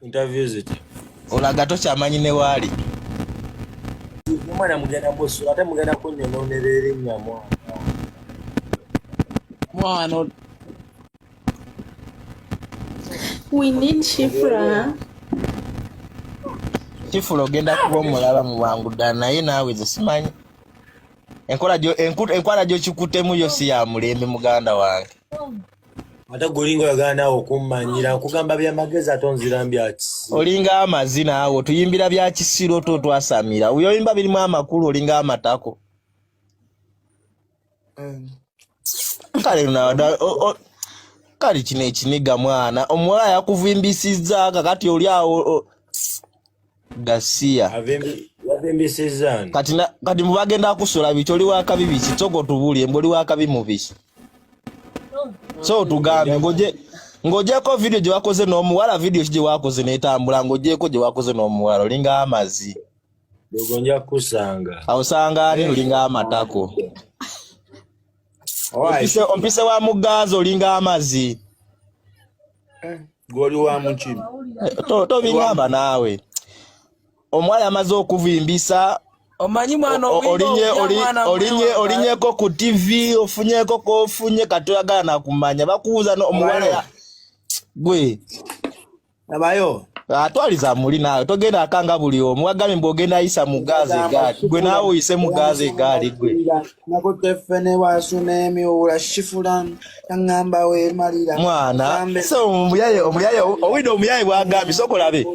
Interviews it. Olaga tochamanyi ne wali. Mwana mugenda bosu ate mugenda kunnyonoonera erinnya mwana. We need Shifra. Shifra ogenda kuba omulaba mu bwangu ddala naye naawe ze simanyi. Enkola gy'okikutemu yo si ya mulembe muganda wange. Ate golingo yagana okummanyira kugamba byamagezi atonzirambya kisi. Olinga amazina awo tuyimbira bya kisiro to twasamira. Uyoyimba birimu amakulu olinga amatako. Kale na kali kino ekiniga mwana omuwala yakuvimbisizza kakati oli awo Gasia yavimbisizza kati mubagenda kusola bicho oli wakabi bikitogo tubuli emboli wakabi mubisi so tugambe ngojeko video gye wakoze n'omuwala video gye wakoze netambula ngojeko gye wakoze n'omuwala olinga amazi dogonja kusanga awusanga ali olinga amatako ompise wa mugazo olinga amazi Goli wa muchimi to bingamba nawe omwala amaze okuvimbisa omanyi mwana olinyeko ku TV ofunyeko ko ofunye katoyagala nakumanya bakuuza no omwala ya gwe nabayo atwaliza muli nawe togenda akanga buli omu wagambe mbogenda ayisa mugaze gali gwe nawe oyise mugaze gali gwe nako tefene wasune miula shifulan ngamba we malira mwana so omuyaye owido omuyaye bwagambi sokolabe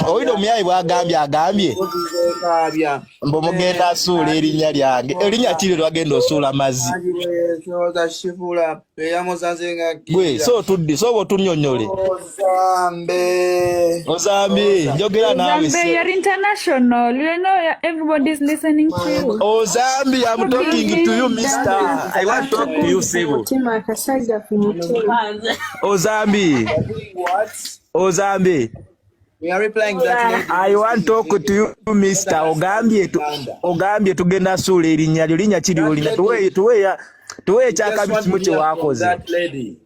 owido omuyaye bwagambi agambye mbo mugenda asuula erinnya lyange erinnya kiri lwagenda osuula mazzi gwe so tuddi so botunnyonnyole Ozambi, njogera nawe. Ozambi, you're international. You know everybody's listening to you. Ozambi, I'm talking to you, mister. I want to talk to you, Sebo. Ozambi. Ozambi. We are replying that. I want to talk to you, mister. Ogambye tugenda suula erinnya lyo linnya kiri olina. Tuwe kyakabi kimu kye wakoze. That lady.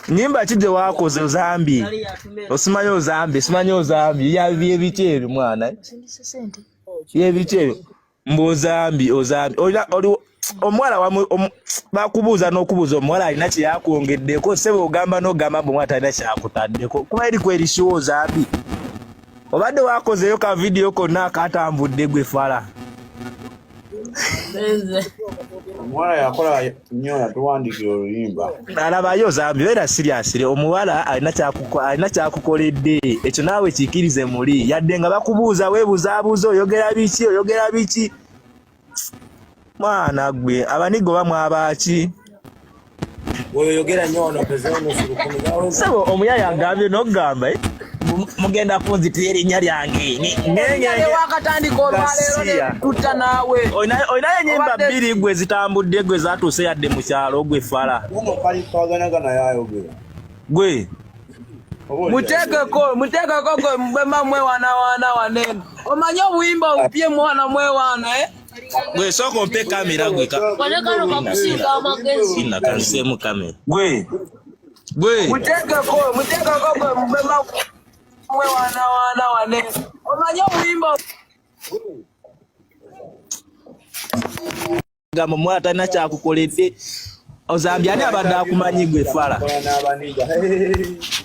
Nyimba kije wakoze Ozambi. Osimanyo Ozambi, simanyo Ozambi. Ya byebicheru mwana. Byebicheru. Mbozambi, Ozambi. Oli omwala bakubuuza n'okubuuza omwala alina kye yakwongeddeko sebo ogamba n'ogamba mwata alina kyakutaddeko. Kuba eri kweri show Ozambi. Obadde wakozeyo ka video konna akatambudde gwe fala. Omwala yakola nnyo yatuwandiikira oluyimba. Alabayo Ozambi era serious omuwala alina kyakukoledde ekyo naawe kikirize muli yadde nga bakubuuza weebuzaabuuza oyogera biki mwana gwe abanigo bamwabaki oyogera nnyo ono peze ono sulukumigawo sebo omuyaya agambye n'okugamba mugenda kunzitira erinnya lyange ngenge wakatandika olwaleero tutta naawe olinayo ennyimba bbiri gwe zitambudde gwe zatuuse yadde mu kyalo gwe fala gwe muteekeko gwe mbema mwewaana wanene omanyi obuyimba obupye mwana mwewaana gwe sooka ompe kamera gwe nakanseemu kamera gwe muteekeko gwe mbema mwewaana wanene omanyi obuyimba gamba omwala talina kyakukoledde Ozambi ani abadde akumanyi gwe fala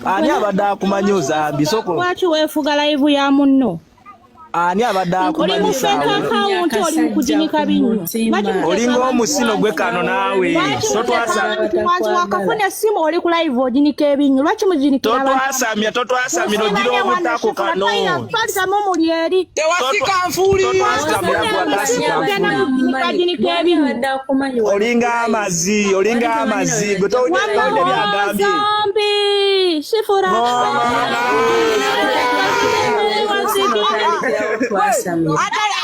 ani abadde akumanyi Ozambi soko lwaki weefuga live ya munno ani abadde akumanyi olinga omusino gwe kano naawe wakafuna essimu oli ku live oginika ebinyu lwaki muginikiratotwasamya ogira obutako kano muli eri tewasika nfuuli olinga amazi gwe towulidde byagambye Shifra Atala